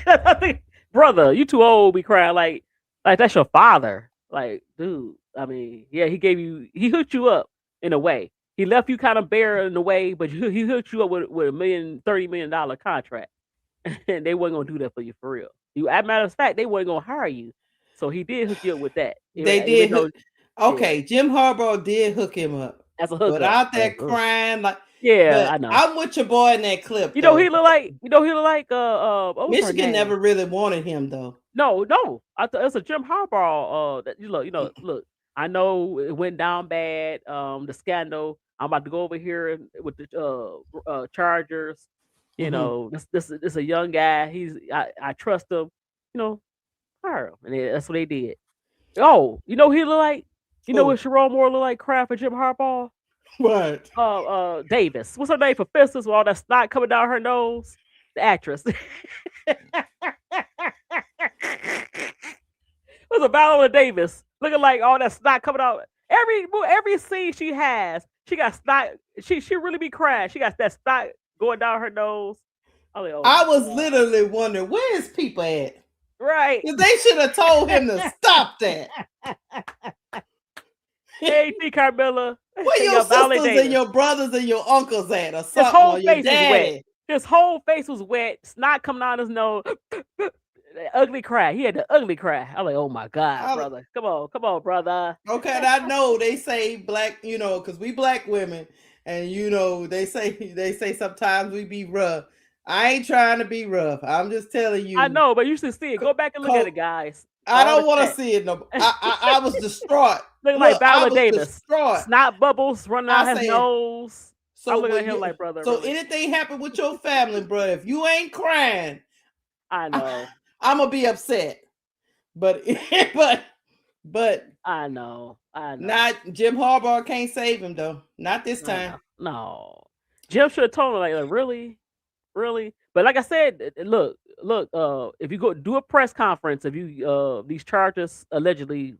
I think, brother, you too old to be crying like that's your father. Like, dude. I mean, yeah, he hooked you up in a way. He left you kind of bare in a way, but he hooked you up with $30 million contract. And they wasn't gonna do that for you for real. As a matter of fact, they wasn't gonna hire you. So he did hook you up with that. They did. Jim Harbaugh did hook him up. That's a hook but out there crying like I know. I'm with your boy in that clip. He look like Michigan never really wanted him though. No. It's a Jim Harbaugh. Look. I know it went down bad. The scandal. I'm about to go over here with the Chargers. You know, this is a young guy. I trust him. Hire him, and that's what they did. Oh, he look like. What Sharon Moore look like? Crying for Jim Harbaugh. What? Davis. What's her name for Fistus with all that snot coming down her nose? The actress. It was a Viola Davis looking like all that snot coming out. Every scene she has, she got snot. She really be crying. She got that snot going down her nose. I was literally wondering where his people at. Right. They should have told him to stop that. Hey, T. Carmilla. Where your sisters and your brothers and your uncles at, or something? His whole face was wet. His whole face was wet. Snot coming out his nose. ugly cry. He had the ugly cry. I'm like, oh my God, I- brother. Come on, brother. Okay, and I know they say black, because we black women, and they say sometimes we be rough. I ain't trying to be rough. I'm just telling you. I know, but you should see it. Go back and look at it, guys. I All don't the want to chat. see it. No, I was distraught. Looking like I Viola was Davis. distraught. Snot bubbles running out I his said- nose. So I'm looking when at him like, brother. So really? anything happen with your family, bro? If you ain't crying, I know. I'm gonna be upset. But but I know. not Jim Harbaugh can't save him though. Not this time. No. Jim should have told him like really. But like I said, look. If you go do a press conference, if you these charges allegedly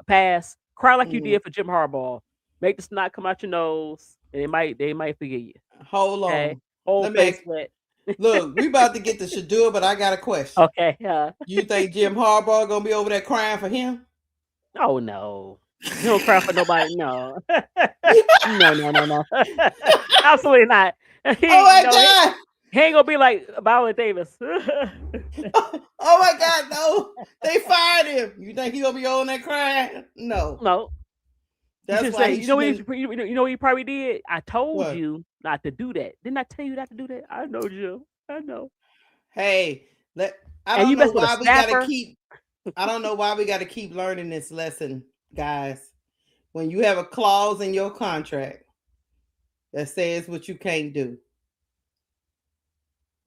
pass, cry like you did for Jim Harbaugh. Make the snot come out your nose, and they might forgive you. Hold on. Okay? Whole face wet. Look, we about to get to Shedeur, but I got a question. Okay. You think Jim Harbaugh gonna be over there crying for him? Oh no. He don't cry for nobody. No. No. Absolutely not. Oh my God. He ain't gonna be like Viola Davis. Oh my God, no. They fired him. You think he gonna be on there crying? No. That's why you know what he probably did? I told you not to do that. Didn't I tell you not to do that? I know, Jim. I know. Hey, I don't know why we gotta keep learning this lesson, guys. When you have a clause in your contract that says what you can't do,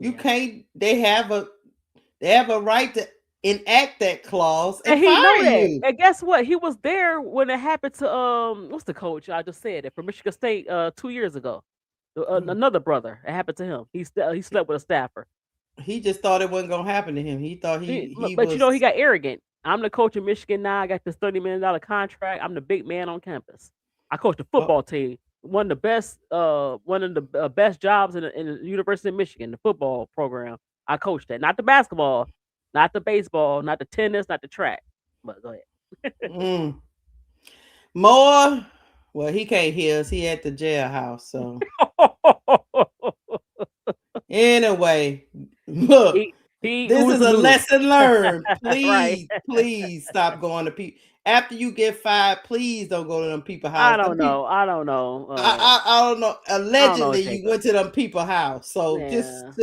you can't. They have a right to enact that clause and he fire know that. you. And guess what? He was there when it happened to what's the coach? I just said it for Michigan State 2 years ago. Another brother. It happened to him. He slept with a staffer. He just thought it wasn't gonna happen to him. He thought he but he got arrogant. I'm the coach of Michigan now. I got this $30 million contract. I'm the big man on campus. I coach the football team. One of the best jobs in the University of Michigan, the football program. I coached that. Not the basketball, not the baseball, not the tennis, not the track. But go ahead. More. Well, he can't hear us. He at the jailhouse. So anyway, look. This is a lesson learned. Please, please stop going to people. After you get fired, please don't go to them people's house. I don't know. I don't know. Allegedly, you went to them people's house. So just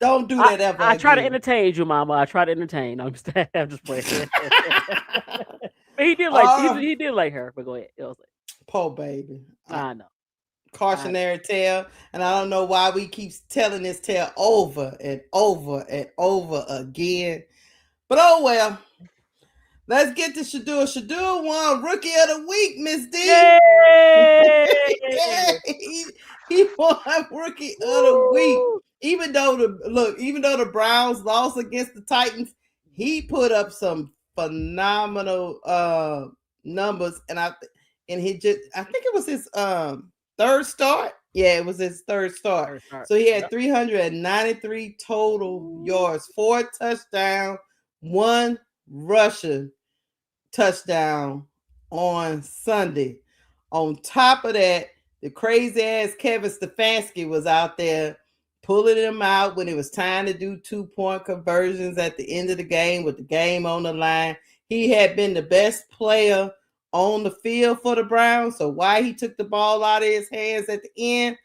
don't do that ever. I try to entertain you, Mama. I try to entertain. I'm just playing. But he did like her. But go ahead. It was like, poor baby. I know. Cautionary tale, and I don't know why we keep telling this tale over and over and over again. But oh well. Let's get to Shedeur. Shedeur won Rookie of the Week, Miss D. He won Rookie of the Week. Even though the Browns lost against the Titans, he put up some phenomenal numbers, and I think it was his third start. Yeah, it was his third start. So he had 393 total yards, 4 touchdowns, 1 rushing touchdown on Sunday. On top of that, the crazy ass Kevin Stefanski was out there pulling him out when it was time to do 2-point conversions at the end of the game with the game on the line. He had been the best player on the field for the Browns. So why he took the ball out of his hands at the end,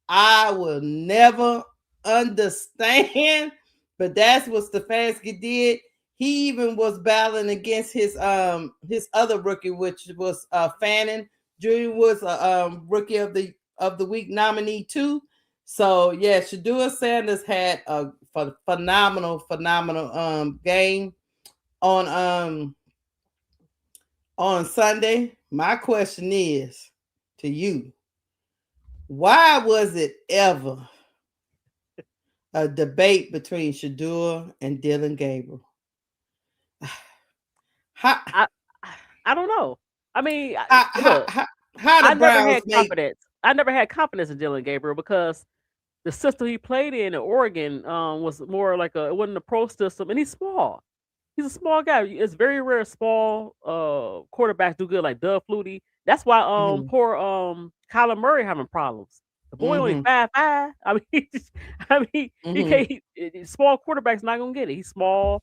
I will never understand. But that's what Stefanski did. He even was battling against his other rookie, which was Fannin. Jr. was a Rookie of the Week nominee too. So yeah, Shedeur Sanders had a phenomenal game on Sunday. My question is to you: why was it ever a debate between Shedeur and Dylan Gabriel? I don't know. I mean, I never had confidence in Dylan Gabriel because the system he played in Oregon was more like it wasn't a pro system, and he's small. He's a small guy. It's very rare small quarterbacks do good like Doug Flutie. That's why poor Kyler Murray having problems. The boy only 5'5". I mean, he can't. Small quarterback's not gonna get it. He's small.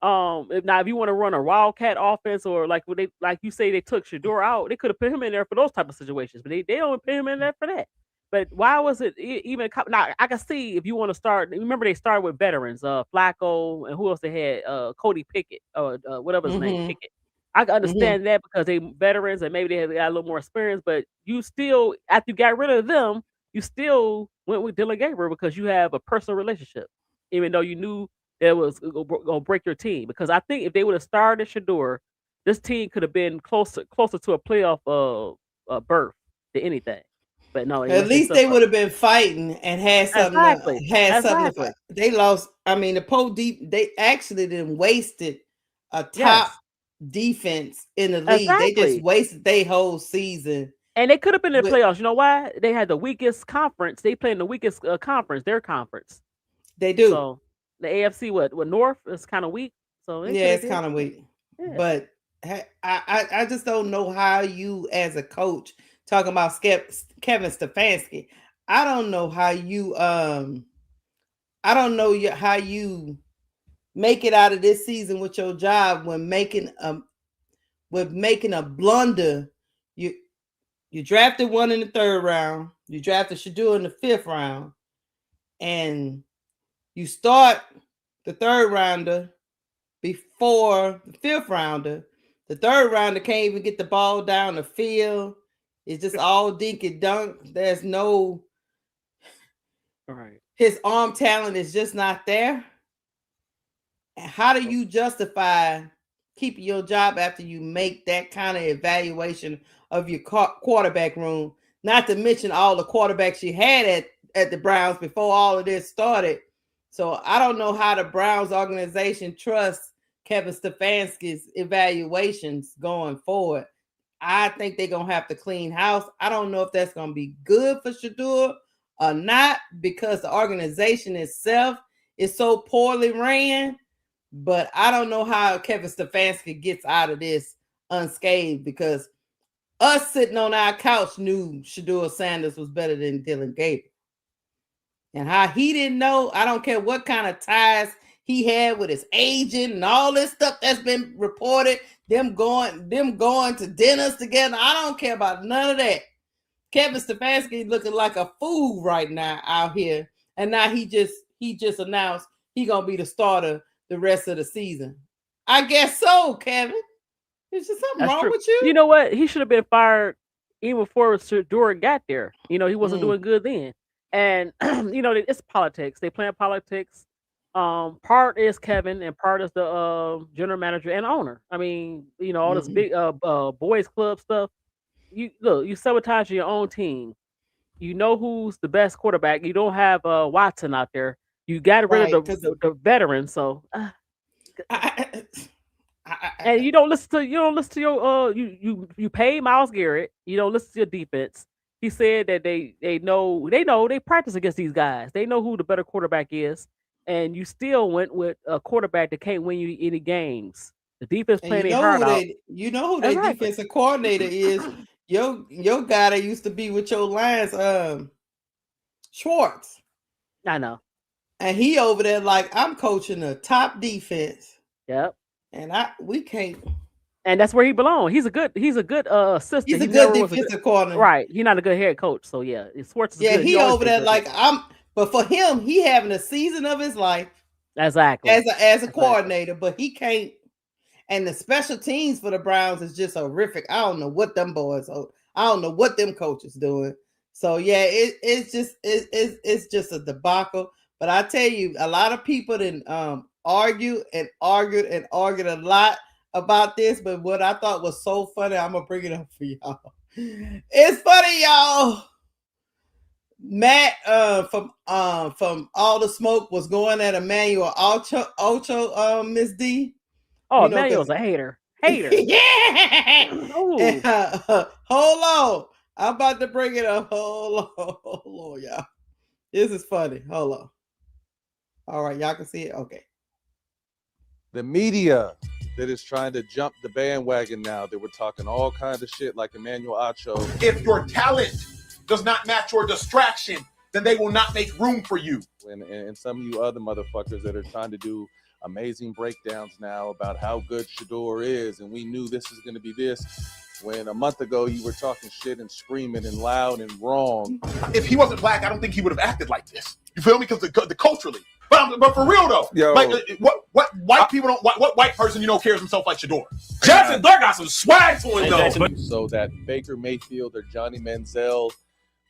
If you want to run a wildcat offense or like you say they took Shedeur out, they could have put him in there for those type of situations, but they don't put him in there for that. But why was it even? Now I can see if you want to start. Remember they started with veterans, Flacco, and who else they had? Cody Pickett, or whatever his name, Pickett. I can understand that because they veterans and maybe they got a little more experience. But you still, after you got rid of them, you still went with Dylan Gabriel because you have a personal relationship, even though you knew that was gonna break your team. Because I think if they would have started Shedeur, this team could have been closer to a playoff berth than anything. But no, at least they would have been fighting and had something. Exactly. They lost. I mean, the they actually didn't wasted a top defense in the league. They just wasted their whole season. And they could have been in the playoffs. You know why? They had the weakest conference. They played in the weakest conference, their conference. They do. So the AFC, what North is kind of weak. So it's kind of weak. Yeah. But I just don't know how you, as a coach, talking about Kevin Stefanski, I don't know how you how you make it out of this season with your job when making a blunder. You drafted one in the 3rd round, you drafted Shedeur in the 5th round, and you start the 3rd rounder before the 5th rounder. The 3rd rounder can't even get the ball down the field. It's just all dink and dunk. There's no, his arm talent is just not there. And how do you justify keeping your job after you make that kind of evaluation of your quarterback room? Not to mention all the quarterbacks you had at the Browns before all of this started. So I don't know how the Browns organization trusts Kevin Stefanski's evaluations going forward. I think they're going to have to clean house. I don't know if that's going to be good for Shedeur or not, because the organization itself is so poorly ran. But I don't know how Kevin Stefanski gets out of this unscathed, because us sitting on our couch knew Shedeur Sanders was better than Dylan Gabriel. And how he didn't know, I don't care what kind of ties he had with his agent and all this stuff that's been reported, them going to dinners together. I don't care about none of that. Kevin Stefanski looking like a fool right now out here. And now he just announced he gonna be the starter the rest of the season. I guess so, Kevin. Is there something wrong with you? You know what? He should have been fired even before Shedeur got there. He wasn't doing good then. And it's politics. They playing politics. Part is Kevin and part is the general manager and owner. I mean, all this big boys club stuff. You sabotage your own team. You know who's the best quarterback. You don't have Watson out there. You got rid of the veterans. So and you don't listen to your you pay Myles Garrett. You don't listen to your defense. He said that they practice against these guys. They know who the better quarterback is, and you still went with a quarterback that can't win you any games. The defense playing their heart out. You know who their defensive coordinator is. Your guy that used to be with your Lions, Schwartz. I know. And he over there like, I'm coaching a top defense. Yep. And we can't. And that's where he belongs. He's a good assistant. He's a good defensive coordinator. Right. He's not a good head coach. So yeah, Schwartz is good. He over there like but for him, he having a season of his life. Exactly. As a coordinator, but he can't. And the special teams for the Browns is just horrific. I don't know what them boys are. I don't know what them coaches doing. So yeah, it's just a debacle. But I tell you, a lot of people didn't argued a lot about this. But what I thought was so funny, I'm gonna bring it up for y'all. It's funny, y'all. Matt from All the Smoke was going at Emmanuel Ocho, Miss D. Oh, Emmanuel's a hater. Yeah. Hold on. I'm about to bring it up. Hold on, y'all. This is funny. Hold on. All right, y'all can see it? Okay. The media that is trying to jump the bandwagon now, that we're talking all kinds of shit like Emmanuel Ocho. If your talent does not match your distraction, then they will not make room for you. And some of you other motherfuckers that are trying to do amazing breakdowns now about how good Shedeur is, and we knew this is going to be this, when a month ago you were talking shit and screaming and loud and wrong. If he wasn't black, I don't think he would have acted like this. You feel me? Because the culturally. But for real though, Yo. like what white people don't, what white person carries himself like Shedeur? Jackson Dart got some swag to him though. So that Baker Mayfield or Johnny Manziel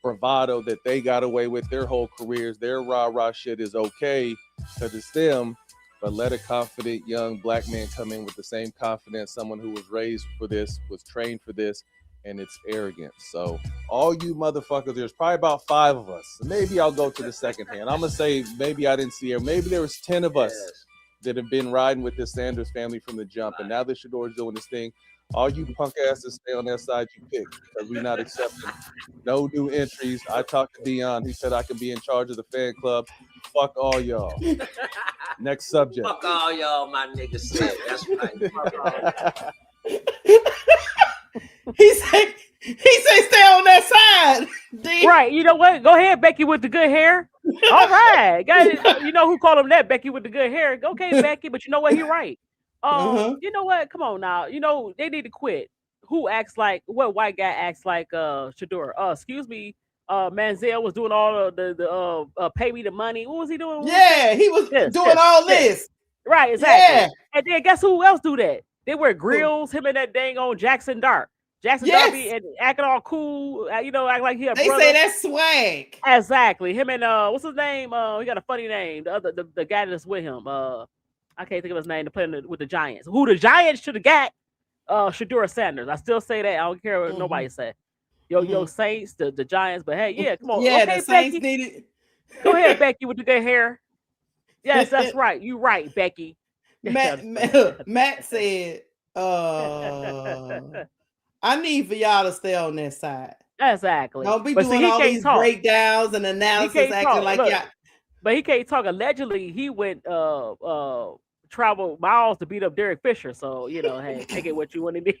bravado that they got away with their whole careers, their rah-rah shit is okay because it's them. But let a confident young black man come in with the same confidence, someone who was raised for this, was trained for this, and it's arrogant. So all you motherfuckers, there's probably about 5 of us. Maybe I'll go to the second hand. I'm going to say maybe I didn't see her. Maybe there was 10 of us that have been riding with this Sanders family from the jump. And now that Shedeur is doing this thing, all you punk asses stay on that side you pick because we're not accepting no new entries. I talked to Dion. He said I can be in charge of the fan club. Fuck all y'all. Next subject. Fuck all y'all, my nigga said. That's right. Fuck all. He said stay on that side. D. Right. You know what? Go ahead, Becky with the good hair. All right. Guys, you know who called him that? Becky with the good hair. Okay, Becky, but you know what? He right. You know what? Come on now. You know, they need to quit. Who acts like what white guy acts like Shedeur? Excuse me. Manziel was doing all of the pay me the money. What was he doing? Yeah, he was doing all this. Right, exactly. Yeah. And then guess who else do that? They wear grills, him and that dang on Jackson Dart. Jackson Darby and acting all cool, act like he a They brother. say that's swag. Exactly. Him and what's his name? He got a funny name. The guy that's with him. I can't think of his name to play with the Giants. Who the Giants should have got? Shedeur Sanders. I still say that. I don't care what nobody say. Yo, Saints, the Giants, but hey, yeah, come on. Yeah, okay, the Saints Becky. needed. Go ahead, Becky, with the good hair. Yes, that's right. You right, Becky. Matt said, I need for y'all to stay on that side. Exactly. Don't be but doing all these breakdowns and analysis acting like y'all. But he can't talk. Allegedly, he went travel miles to beat up Derek Fisher. So, you know, hey, take it what you want to do.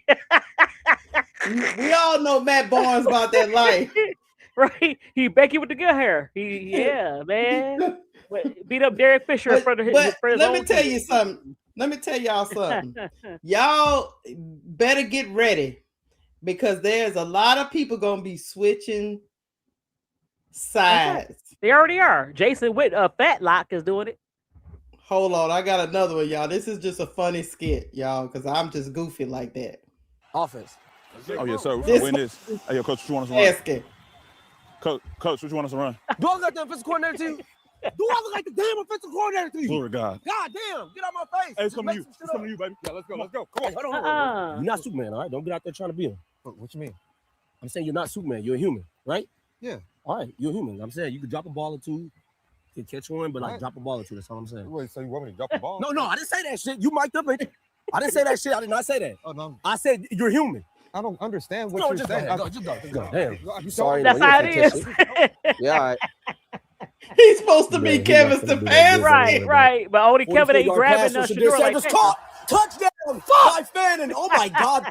We all know Matt Barnes about that life. Right? He Becky with the good hair. Yeah, man. Beat up Derek Fisher in front of his let me tell you something. Let me tell y'all something. Y'all better get ready because there's a lot of people gonna be switching sides. They already are. Jason Witt, Fatlock is doing it. Hold on, I got another one, y'all. This is just a funny skit, y'all, because I'm just goofy like that. Offense. Oh, yes, sir. We're win this. Hey, yo, Coach, what you want us to run? Asking. Coach, what you want us to run? Do I look like the offensive coordinator to you? Do I look like the damn offensive coordinator to you? Glory to God. God damn, get out my face. Hey, it's coming to you. It's coming to you, baby. Yeah, let's go. Let's go. Come on. Hold on. You're not Superman, all right? Don't get out there trying to be him. What you mean? I'm saying you're not Superman. You're a human, right? Yeah. All right, you're a human. I'm saying you could drop a ball or two. You can catch one, but like drop a ball or two. That's all I'm saying. Wait, so you want me to drop the ball? No, I didn't say that shit. You mic'd up it. I didn't say that shit. I did not say that. Oh, no. I said you're human. I don't understand what No, you're just saying. go. Damn. You sorry. That's how it is. Yeah, all right. He's supposed to be Kevin Stefanski. Right. But only Kevin ain't grabbing the Shedeur like that. Caught. Touchdown. By Fannin. Oh my God.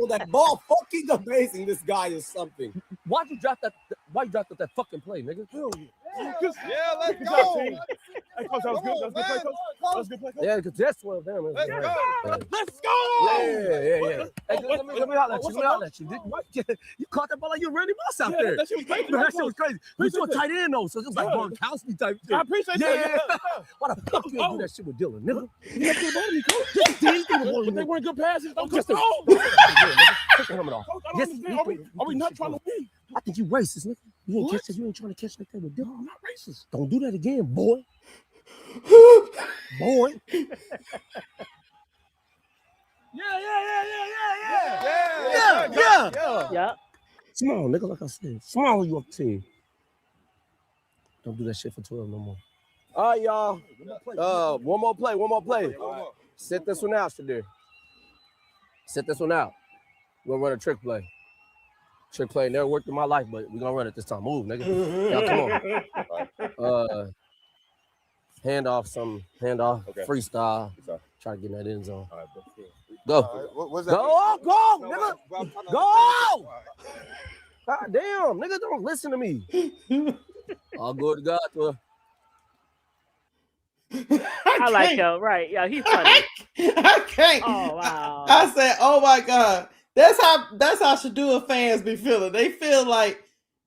That ball fucking amazing. This guy is something. Why'd you drop that? Why you dropped that fucking play, nigga? Yeah, let's go. Hey, Coach, that was good. That was good play, Coach. That was good play, Coach. Yeah, because that's 12 down. Let's go. Let's go. Yeah. Hey, let me holler at you. You caught that ball like you Randy Moss out there. That shit was crazy. That shit was crazy. We saw a tight end though, so it was like Gronkowski type shit. I appreciate that. Why the fuck you do that shit with Dylan, nigga? You make the ball to me, Coach. If they weren't good passes, don't Just just go. take the helmet off. Yes, are we not trying to win? I think you racist, nigga. You ain't catch that. You ain't trying to catch like that with Dylan. I'm not racist. Don't do that again, boy. Boy. Yeah. Small, nigga, like I said. Small you up team. Don't do that shit for 12 no more. All right, y'all. One more play. Set this one out, Shedeur. Set this one out. We're gonna run a trick play. Trick play never worked in my life, but we're gonna run it this time. Move, nigga. Y'all, come on. Hand off, okay. Freestyle. Try to get in that end zone. Right, What's go. that? Go, nigga. Go. God damn, nigga, don't listen to me. All good to God, to I like him, right? Yeah, he's funny. I can't. Oh wow. I said, oh my God. That's how Shedeur fans be feeling. They feel like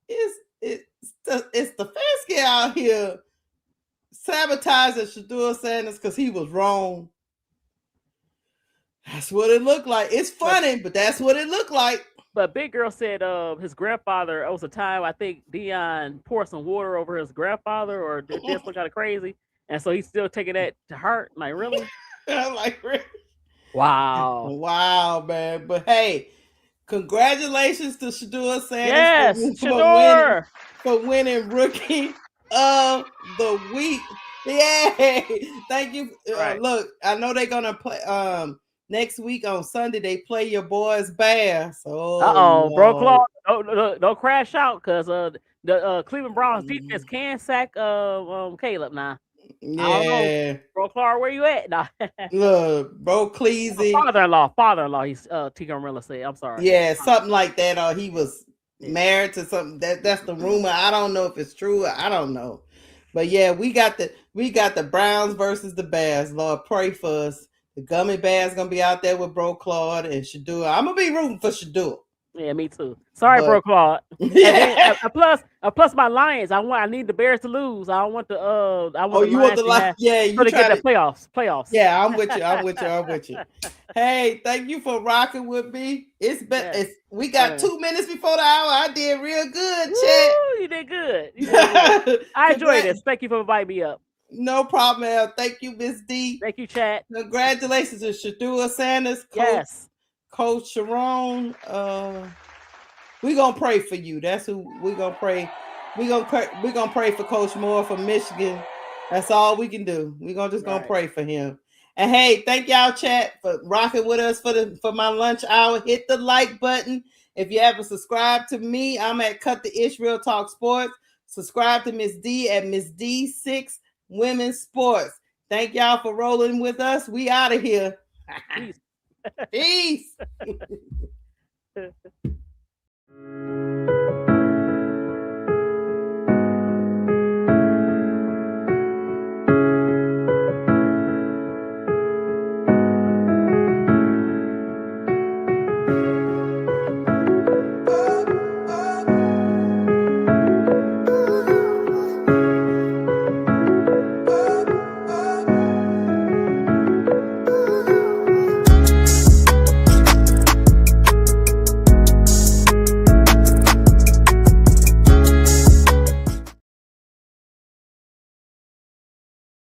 it's the fans get out here sabotaging Shedeur Sanders because he was wrong. That's what it looked like. It's funny, but that's what it looked like. But Big Girl said his grandfather, it was a time I think Dion poured some water over his grandfather or did this look kind of crazy. And so he's still taking that to heart. Like, really? I'm like, really? Wow. Wow, man. But hey, congratulations to Shedeur Yes, Sanders Shedeur. for winning Rookie of the Week. Yay! Thank you. Right. Look, I know they're gonna play next week on Sunday. They play your boys Bears. Bro, Claude, don't crash out because the Cleveland Browns defense can sack Caleb now. Yeah. I don't know. Bro, Clark, where you at? Nah. Look, Bro Cleasy. Father-in-law, he's T. Gorilla said. I'm sorry. Yeah, something like that. Or he was married to something. That's the rumor. I don't know if it's true. I don't know. But yeah, we got the Browns versus the Bears. Lord, pray for us. The Gummy Bears gonna be out there with Bro Claude and Shedeur. I'm gonna be rooting for Shedeur. Yeah, me too. Sorry, Bro Claude. Yeah. Plus my Lions. I need the Bears to lose. I don't want the you want the Lions? Yeah, you try to get to the playoffs. Yeah, I'm with you. Hey, thank you for rocking with me. We got 2 minutes before the hour. I did real good, Chet. You did good. I enjoyed this. Thank you for inviting me up. No problem, Al. Thank you, Miss D. Thank you, Chat. Congratulations to Shedeur Sanders, Coach Sharon. We're gonna pray for you. That's who we're gonna pray. We're gonna pray for Coach Moore from Michigan. That's all we can do. We're gonna pray for him. And hey, thank y'all, chat, for rocking with us for my lunch hour. Hit the like button. If you haven't subscribed to me, I'm at Cut the Ish Real Talk Sports. Subscribe to Miss D at Miss D6 Women's Sports. Thank y'all for rolling with us. We out of here. Peace. Peace.